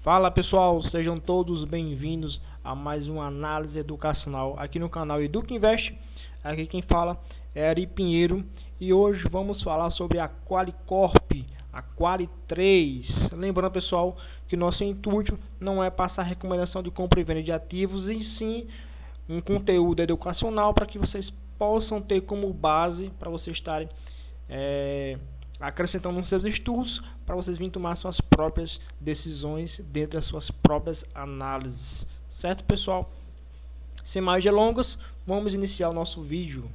Fala pessoal, sejam todos bem-vindos a mais uma análise educacional aqui no canal Educa Invest. Aqui quem fala é Ari Pinheiro e hoje vamos falar sobre a Qualicorp, a Quali 3. Lembrando pessoal que nosso intuito não é passar recomendação de compra e venda de ativos, e sim um conteúdo educacional para que vocês possam ter como base para vocês estarem acrescentando nos seus estudos, para vocês virem tomar suas próprias decisões dentro das suas próprias análises. Certo, pessoal? Sem mais delongas, vamos iniciar o nosso vídeo.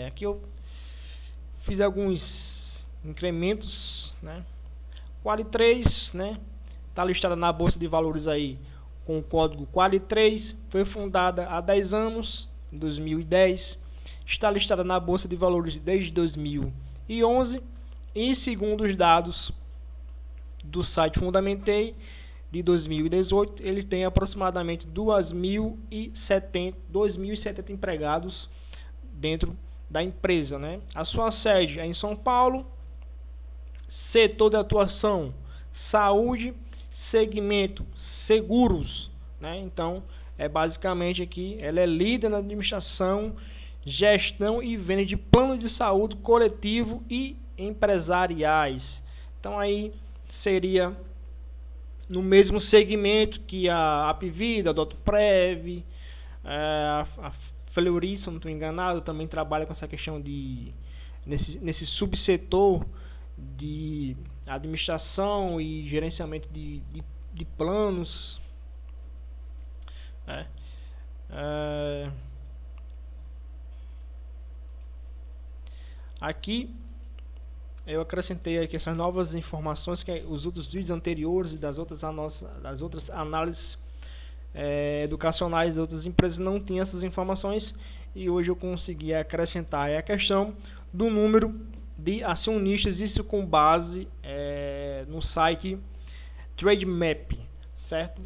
Aqui eu fiz alguns incrementos, né? Quali 3, né? Está listada na Bolsa de Valores aí com o código Quali 3, foi fundada há 10 anos, em 2010, está listada na Bolsa de Valores desde 2011 e segundo os dados do site Fundamentei de 2018, ele tem aproximadamente 2.070 empregados dentro da empresa, né? A sua sede é em São Paulo, setor de atuação, saúde, segmento seguros, né? Então basicamente aqui ela é líder na administração, gestão e venda de planos de saúde coletivo e empresariais. Então aí seria no mesmo segmento que a Apvida, a Dotprev, a Fleury, se eu não estou enganado, também trabalha com essa questão de nesse subsetor de administração e gerenciamento de planos. Aqui eu acrescentei aqui essas novas informações que os outros vídeos anteriores e das outras análises educacionais de outras empresas não tinham essas informações, e hoje eu consegui acrescentar a questão do número de acionistas, isso com base no site Trademap, certo?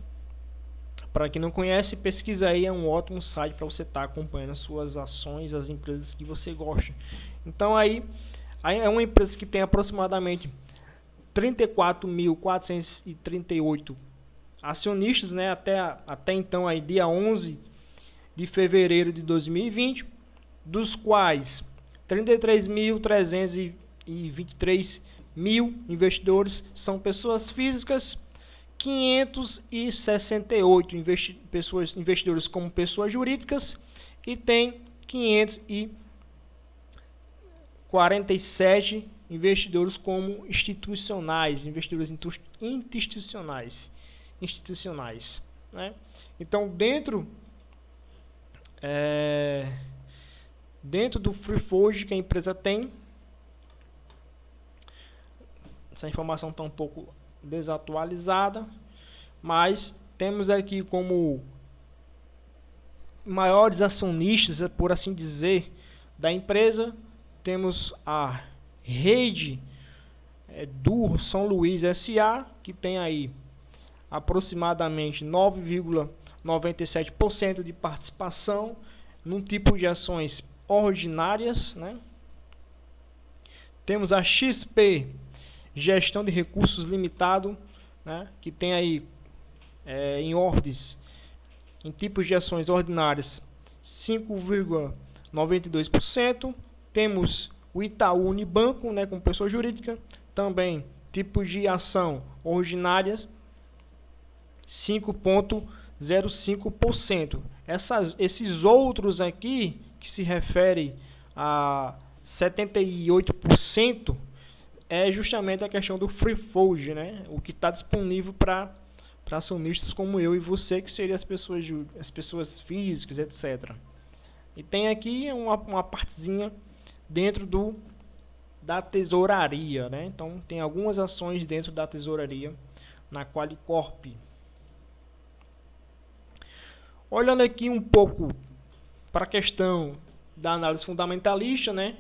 Para quem não conhece, pesquisa aí, é um ótimo site para você estar acompanhando as suas ações, as empresas que você gosta. Então aí é uma empresa que tem aproximadamente 34.438 acionistas, né? Até então aí dia 11 de fevereiro de 2020, dos quais 33.323 mil investidores são pessoas físicas, 568 investidores como pessoas jurídicas, e tem 547 investidores como institucionais, investidores institucionais, né? Então dentro do free float que a empresa tem, essa informação está um pouco desatualizada, mas temos aqui como maiores acionistas, por assim dizer, da empresa, temos a Rede do São Luís S.A., que tem aí aproximadamente 9,97% de participação num tipo de ações ordinárias, né? Temos a XP Gestão de Recursos Limitado, né? Que tem aí em ordens, em tipos de ações ordinárias, 5,92%. Temos o Itaú Unibanco, né, como pessoa jurídica, também tipos de ação ordinárias, 5,05%. Esses outros aqui, que se refere a 78%, é justamente a questão do free float, né? O que está disponível para acionistas como eu e você, que seriam as pessoas físicas, etc. E tem aqui uma partezinha dentro da tesouraria, né? Então tem algumas ações dentro da tesouraria na Qualicorp. Olhando aqui um pouco para a questão da análise fundamentalista, né?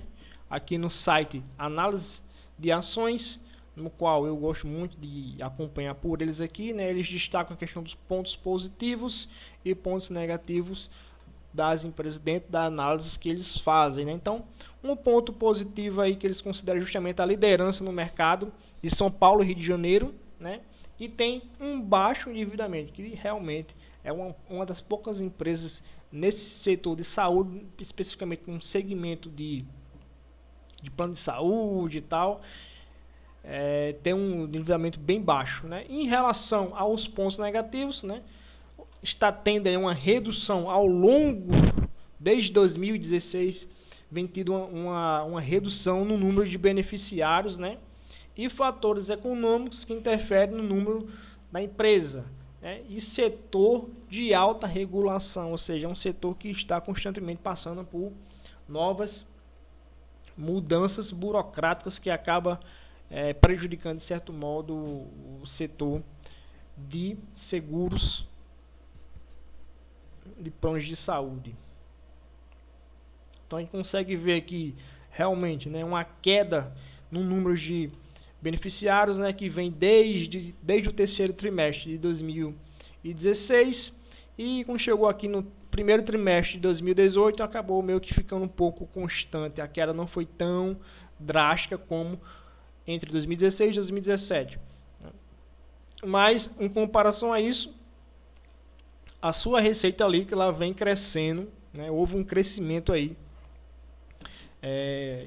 Aqui no site Análise de Ações, no qual eu gosto muito de acompanhar por eles aqui, né? Eles destacam a questão dos pontos positivos e pontos negativos das empresas dentro da análise que eles fazem, né? Então, Um ponto positivo aí que eles consideram justamente a liderança no mercado de São Paulo e Rio de Janeiro, né? E tem um baixo endividamento, que realmente é uma das poucas empresas nesse setor de saúde, especificamente no segmento de plano de saúde e tal, tem um endividamento bem baixo, né? Em relação aos pontos negativos, né? Está tendo aí uma redução ao longo, desde 2016, vem tido uma redução no número de beneficiários, né? E fatores econômicos que interferem no número da empresa, né? E setor de alta regulação, ou seja, é um setor que está constantemente passando por novas mudanças burocráticas que acaba prejudicando de certo modo o setor de seguros de planos de saúde. Então a gente consegue ver aqui realmente, né, uma queda no número de beneficiários, né, que vem desde o terceiro trimestre de 2016 e quando chegou aqui no primeiro trimestre de 2018 acabou meio que ficando um pouco constante. A queda não foi tão drástica como entre 2016 e 2017. Mas em comparação a isso, a sua receita líquida ela vem crescendo, né? Houve um crescimento aí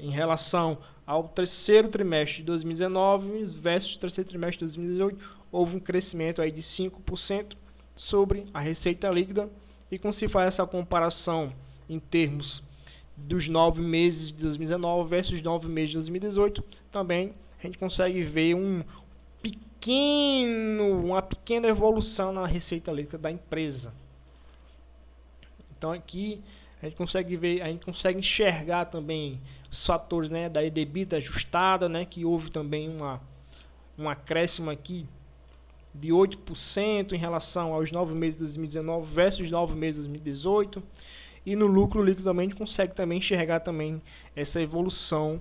em relação ao terceiro trimestre de 2019 versus o terceiro trimestre de 2018, houve um crescimento aí de 5% sobre a receita líquida. E quando se faz essa comparação em termos dos 9 meses de 2019 versus os 9 meses de 2018, também a gente consegue ver uma pequena evolução na receita líquida da empresa. Então aqui a gente consegue ver, a gente consegue enxergar também os fatores, né, da EBITDA ajustada, né, que houve também um acréscimo aqui de 8% em relação aos 9 meses de 2019 versus os 9 meses de 2018. E no lucro líquido também a gente consegue também enxergar também essa evolução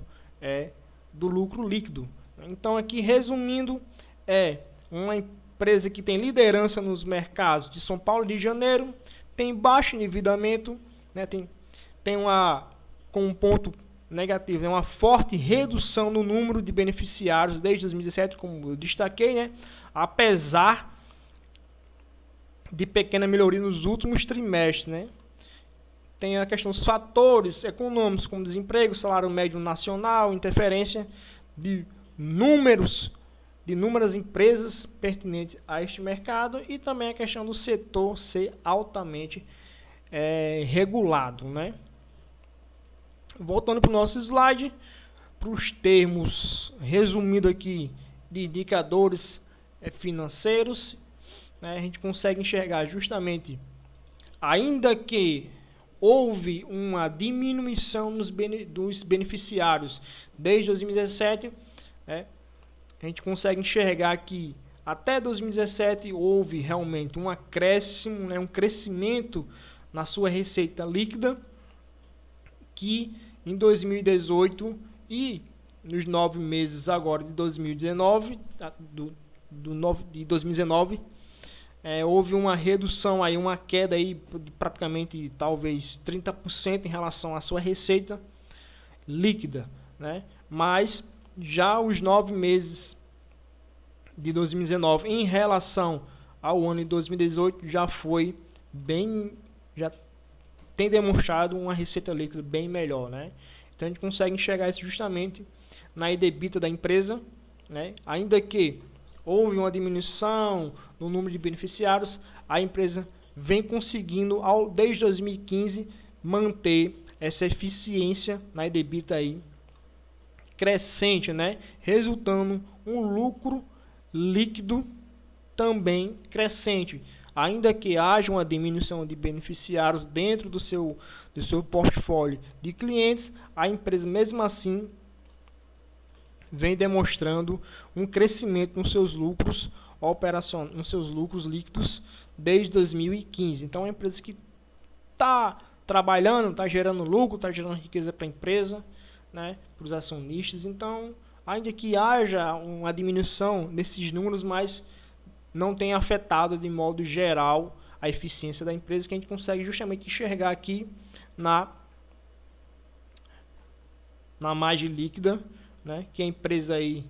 do lucro líquido. Então aqui resumindo, uma empresa que tem liderança nos mercados de São Paulo e Rio de Janeiro, tem baixo endividamento, né, tem com um ponto negativo, uma forte redução no número de beneficiários desde 2017, como eu destaquei, né, apesar de pequena melhoria nos últimos trimestres, né. Tem a questão dos fatores econômicos, como desemprego, salário médio nacional, interferência de inúmeras empresas pertinentes a este mercado e também a questão do setor ser altamente regulado, né? Voltando para o nosso slide, para os termos resumido aqui de indicadores financeiros, né, a gente consegue enxergar justamente, ainda que houve uma diminuição dos beneficiários desde 2017, a gente consegue enxergar que até 2017 houve realmente um acréscimo, um crescimento na sua receita líquida, que em 2018 e nos 9 meses agora de 2019, de 2019, houve uma redução aí, uma queda aí de praticamente talvez 30% em relação à sua receita líquida, né? Mas já os 9 meses de 2019 em relação ao ano de 2018 já tem demonstrado uma receita líquida bem melhor, né? Então a gente consegue enxergar isso justamente na EBITDA da empresa, né? Ainda que houve uma diminuição no número de beneficiários, a empresa vem conseguindo desde 2015 manter essa eficiência na EBITDA aí crescente, né? Resultando um lucro líquido também crescente. Ainda que haja uma diminuição de beneficiários dentro do seu portfólio de clientes, a empresa mesmo assim vem demonstrando um crescimento nos seus lucros operacionais, nos seus lucros líquidos desde 2015. Então é uma empresa que está trabalhando, está gerando lucro, está gerando riqueza para a empresa, né, para os acionistas. Então, ainda que haja uma diminuição desses números, mas não tem afetado de modo geral a eficiência da empresa, que a gente consegue justamente enxergar aqui na margem líquida, né, que a empresa aí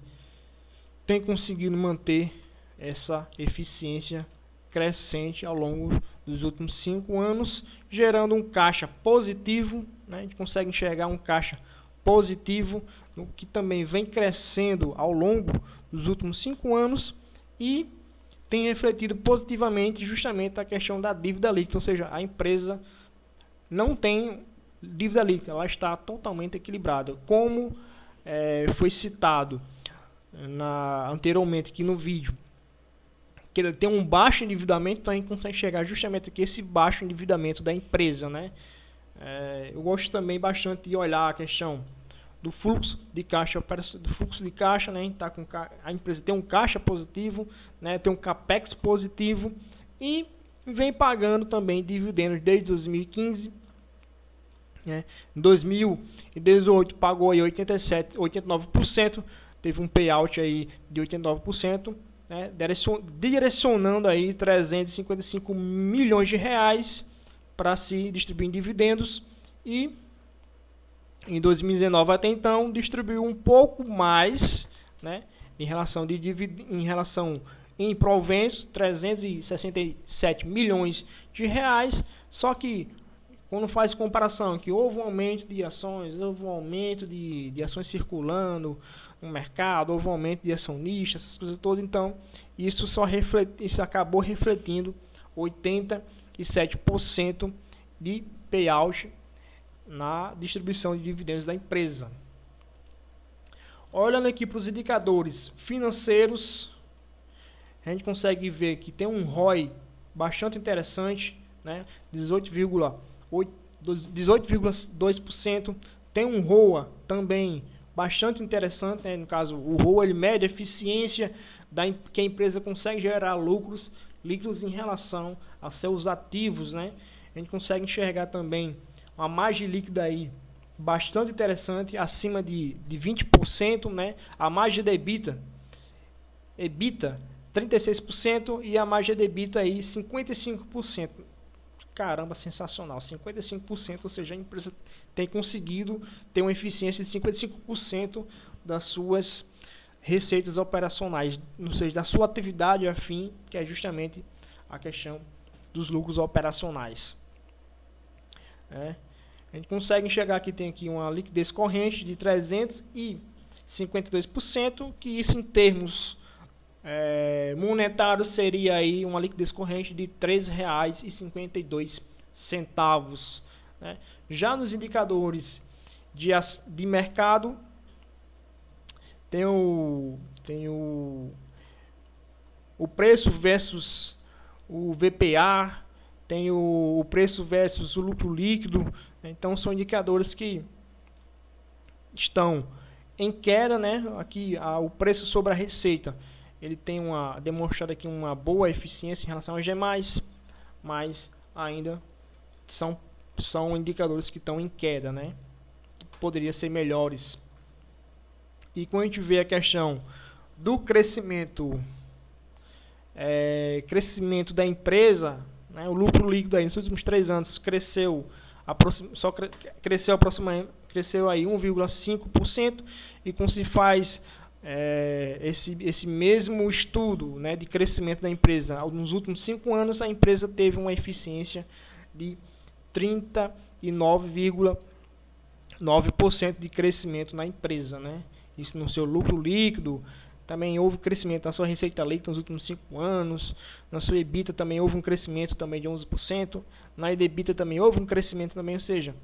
tem conseguido manter essa eficiência crescente ao longo dos últimos 5 anos, gerando um caixa positivo, né? A gente consegue enxergar um caixa positivo, que também vem crescendo ao longo dos últimos 5 anos e tem refletido positivamente justamente a questão da dívida líquida, ou seja, a empresa não tem dívida líquida, ela está totalmente equilibrada, como foi citado anteriormente aqui no vídeo, que ele tem um baixo endividamento, então a gente consegue chegar justamente aqui esse baixo endividamento da empresa, né? Eu gosto também bastante de olhar a questão do fluxo de caixa, né? A empresa tem um caixa positivo, né? Tem um capex positivo e vem pagando também dividendos desde 2015. Né? Em 2018 pagou aí 89%, teve um payout aí de 89%. Né, direcionando aí 355 milhões de reais para se distribuir em dividendos, e em 2019 até então distribuiu um pouco mais, né, em proventos, 367 milhões de reais, só que quando faz comparação que houve um aumento de ações, houve um aumento de ações circulando no mercado, houve um aumento de acionistas, essas coisas todas, então isso acabou refletindo 87% de payout na distribuição de dividendos da empresa. Olhando aqui para os indicadores financeiros, a gente consegue ver que tem um ROI bastante interessante, né? 18,2%, tem um ROA também bastante interessante, né? No caso, o ROA ele mede a eficiência que a empresa consegue gerar lucros em relação a seus ativos, né? A gente consegue enxergar também uma margem líquida aí bastante interessante, acima de 20%, né? A margem de EBITDA 36% e a margem de EBITDA aí 55%. Caramba, sensacional, 55%, ou seja, a empresa tem conseguido ter uma eficiência de 55% das suas receitas operacionais, ou seja, da sua atividade afim, que é justamente a questão dos lucros operacionais. A gente consegue enxergar que tem aqui uma liquidez corrente de 352%, que isso em termos monetários seria aí uma liquidez corrente de R$ 3,52. Né? Já nos indicadores de mercado, tem o preço versus o VPA, tem o preço versus o lucro líquido, né? Então são indicadores que estão em queda, né? Aqui o preço sobre a receita, ele tem demonstrado aqui uma boa eficiência em relação aos demais, mas ainda são indicadores que estão em queda, né? Poderia ser melhores. E quando a gente vê a questão do crescimento da empresa, né, o lucro líquido aí nos últimos 3 anos cresceu aí 1,5%, e quando se faz esse mesmo estudo, né, de crescimento da empresa nos últimos 5 anos, a empresa teve uma eficiência de 39,9% de crescimento na empresa, né? Isso no seu lucro líquido. Também houve crescimento na sua receita líquida nos últimos 5 anos. Na sua EBITDA também houve um crescimento também de 11%. Na EBITDA também houve um crescimento também, ou seja,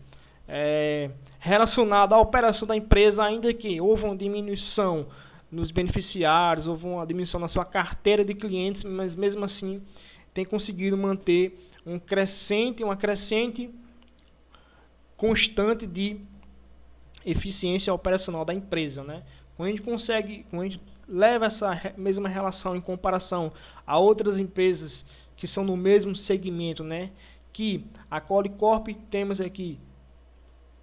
relacionado à operação da empresa, ainda que houve uma diminuição nos beneficiários, houve uma diminuição na sua carteira de clientes, mas mesmo assim tem conseguido manter uma crescente constante de eficiência operacional da empresa, né? Quando a gente leva essa mesma relação em comparação a outras empresas que são no mesmo segmento, né? Que a Qualicorp, temos aqui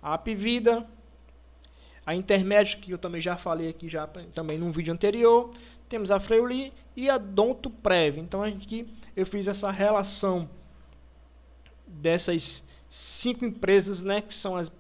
a Apvida, a Intermédica, que eu também já falei aqui também num vídeo anterior, temos a Fleury e a Odontoprev. Então aqui eu fiz essa relação dessas 5 empresas, né, que são as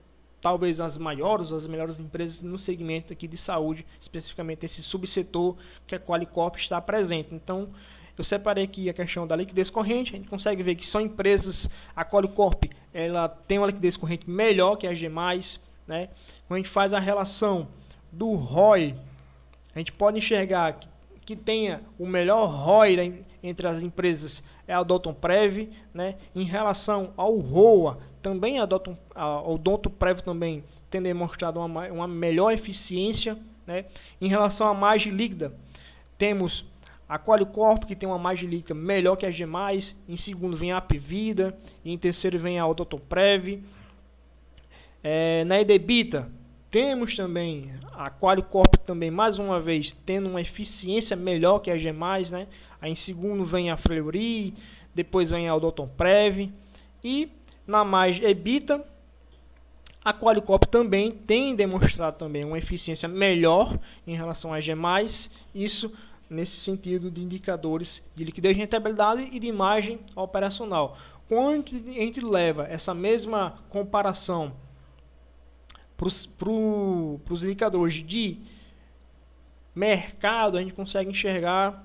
talvez as maiores ou as melhores empresas no segmento aqui de saúde, especificamente esse subsetor que a Qualicorp está presente. Então, eu separei aqui a questão da liquidez corrente. A gente consegue ver que são empresas, a Qualicorp, ela tem uma liquidez corrente melhor que a G+, né? Quando a gente faz a relação do ROI, a gente pode enxergar que tenha o melhor ROI entre as empresas é a Odontoprev, né? Em relação ao ROA, também a Odontoprev também tem demonstrado uma melhor eficiência, né? Em relação à margem líquida, temos a Qualicorp, que tem uma margem líquida melhor que a G+, em segundo vem a Apvida, e em terceiro vem a Odontoprev. Na EBITDA, temos também a Qualicorp também, mais uma vez, tendo uma eficiência melhor que a G+, né? Aí em segundo vem a Fleury, depois vem a Odontoprev. E na margem EBITDA, a Qualicorp também tem demonstrado também uma eficiência melhor em relação à G+, isso nesse sentido de indicadores de liquidez, rentabilidade e de margem operacional. Quando a gente leva essa mesma comparação para os indicadores de mercado, a gente consegue enxergar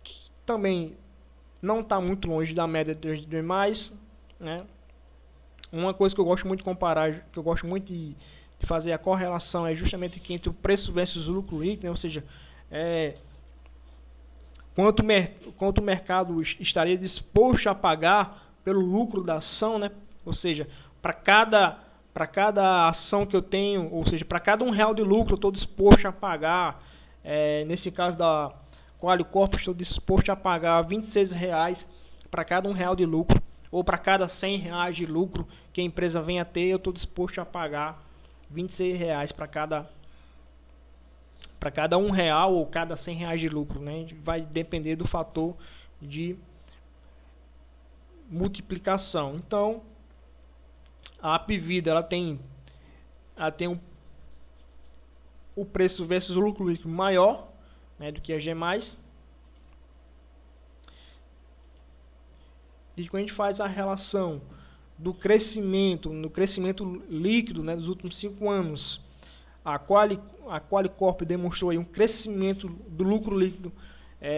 que também não está muito longe da média dos demais, né? Uma coisa que eu gosto muito de comparar, que eu gosto muito de fazer a correlação, é justamente aqui entre o preço versus o lucro líquido, né? Ou seja, quanto o mercado estaria disposto a pagar pelo lucro da ação, né? Ou seja, para cada ação que eu tenho, ou seja, para cada R$1 de lucro, eu estou disposto a pagar, nesse caso da Qualicorp, estou disposto a pagar R$26 para cada R$1 de lucro, ou para cada R$100 de lucro que a empresa venha a ter, eu estou disposto a pagar R$26 para cada R$1 ou cada R$100 de lucro, né? Vai depender do fator de multiplicação. Então, a Apvida, ela tem o preço versus o lucro líquido maior, né, do que a G+. E quando a gente faz a relação do crescimento, no crescimento líquido, né, dos últimos 5 anos, a Qualicorp demonstrou aí um crescimento do lucro líquido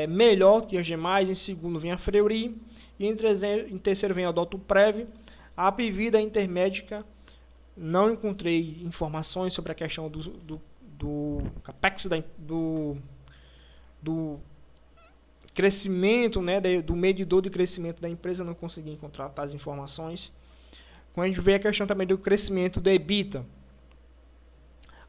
melhor que a G+, em segundo vem a Fleury, e em terceiro vem a Odontoprev. A Apvida intermédica, não encontrei informações sobre a questão do capex, do crescimento, né, do medidor de crescimento da empresa, não consegui encontrar tais informações. Quando a gente vê a questão também do crescimento do EBITDA,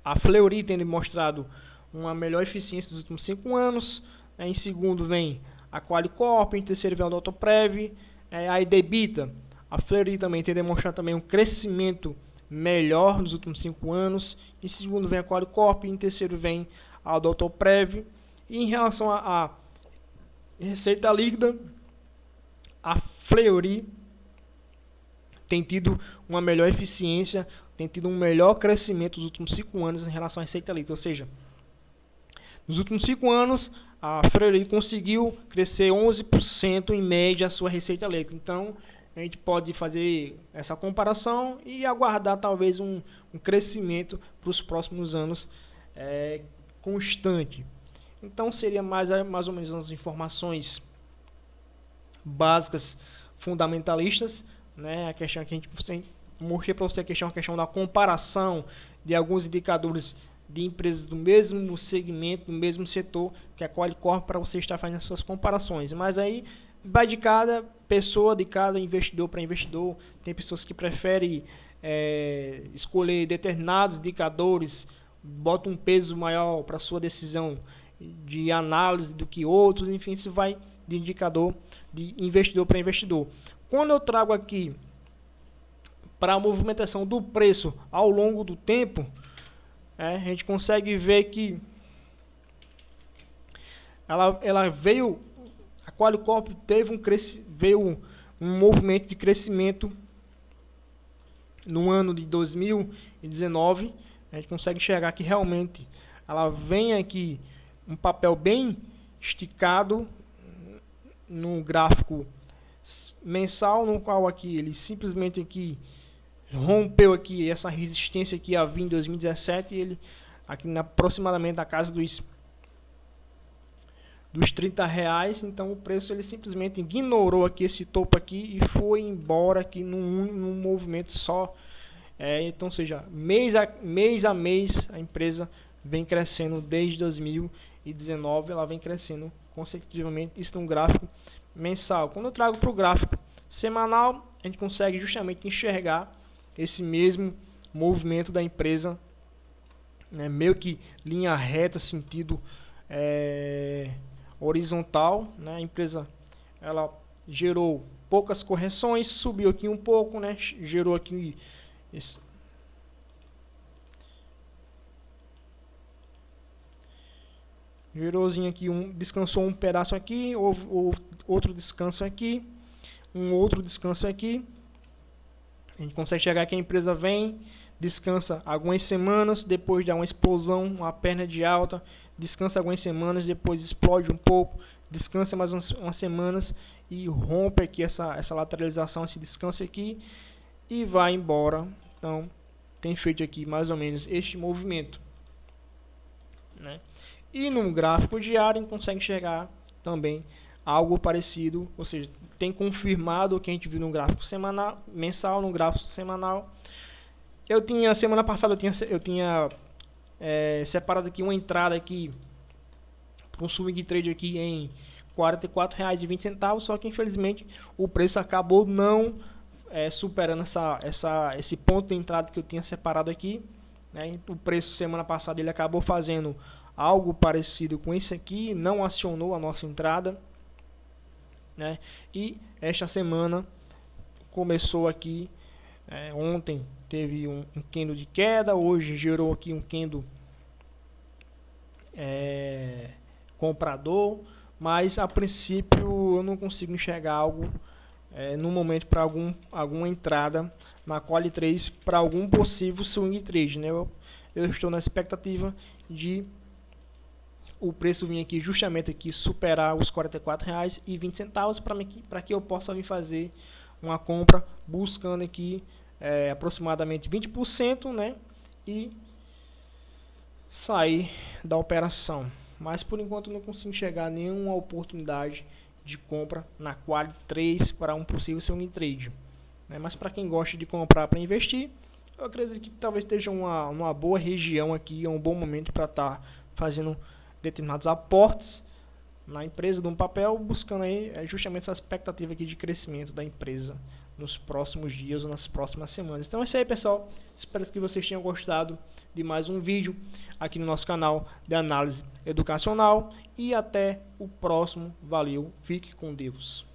a Fleury tem demonstrado uma melhor eficiência dos últimos 5 anos. Em segundo vem a Qualicorp, em terceiro vem a Odontoprev. A EBITDA, a Fleury também tem demonstrado também um crescimento melhor nos últimos 5 anos. Em segundo vem a Qualicorp, em terceiro vem a Odontoprev. E em relação a receita líquida, a Fleury tem tido uma melhor eficiência, tem tido um melhor crescimento nos últimos 5 anos em relação à receita líquida. Ou seja, nos últimos 5 anos, a Fleury conseguiu crescer 11% em média a sua receita líquida. Então, a gente pode fazer essa comparação e aguardar talvez um crescimento para os próximos anos constante. Então, seria mais ou menos as informações básicas fundamentalistas, né? A questão que a gente mostrei para você, a questão da comparação de alguns indicadores de empresas do mesmo segmento, do mesmo setor que a Qualicorp, para você estar fazendo as suas comparações. Mas aí vai de cada pessoa, de cada investidor para investidor. Tem pessoas que preferem escolher determinados indicadores, botam um peso maior para sua decisão de análise do que outros. Enfim, isso vai de indicador de investidor para investidor. Quando eu trago aqui para a movimentação do preço ao longo do tempo, a gente consegue ver que ela veio, a Qualicorp veio um movimento de crescimento no ano de 2019. A gente consegue enxergar que realmente ela vem aqui um papel bem esticado no gráfico mensal, no qual aqui ele simplesmente aqui rompeu aqui essa resistência que havia em 2017, ele aqui aproximadamente na casa dos R$30, então o preço ele simplesmente ignorou aqui esse topo aqui e foi embora aqui num movimento só. Então, seja, mês a mês a empresa vem crescendo desde 2019, ela vem crescendo consecutivamente, isso no gráfico mensal. Quando eu trago para o gráfico semanal, a gente consegue justamente enxergar esse mesmo movimento da empresa, né, meio que linha reta, sentido horizontal, né? A empresa ela gerou poucas correções, subiu aqui um pouco, né? Gerou aqui esse, gerouzinho aqui, descansou um pedaço aqui, outro descanso aqui, um outro descanso aqui. A gente consegue chegar que a empresa vem, descansa algumas semanas, depois dá uma explosão, uma perna de alta, descansa algumas semanas, depois explode um pouco, descansa mais umas semanas e rompe aqui essa lateralização, esse descanso aqui e vai embora. Então tem feito aqui mais ou menos este movimento, né? E no gráfico diário a gente consegue enxergar também algo parecido, ou seja, tem confirmado o que a gente viu no gráfico semanal, mensal, no gráfico semanal. Semana passada eu tinha separado aqui uma entrada aqui para um swing trade aqui em R$44,20, só que infelizmente o preço acabou não superando esse ponto de entrada que eu tinha separado aqui, né? O preço semana passada ele acabou fazendo algo parecido com esse aqui, não acionou a nossa entrada, né? E esta semana começou aqui, ontem teve um candle de queda, hoje gerou aqui um candle comprador, mas a princípio eu não consigo enxergar algo no momento para alguma entrada na Quali 3 para algum possível swing trade, né? Eu estou na expectativa de o preço vir aqui justamente aqui superar os R$44,20 para que eu possa vir fazer uma compra buscando aqui aproximadamente 20%, né? E sair da operação. Mas por enquanto eu não consigo enxergar nenhuma oportunidade de compra na Quali 3 para um possível swing trade, né? Mas para quem gosta de comprar para investir, eu acredito que talvez esteja uma boa região aqui, um bom momento para estar fazendo determinados aportes na empresa de um papel, buscando aí justamente essa expectativa aqui de crescimento da empresa nos próximos dias ou nas próximas semanas. Então é isso aí, pessoal, espero que vocês tenham gostado de mais um vídeo aqui no nosso canal de análise educacional e até o próximo. Valeu, fique com Deus.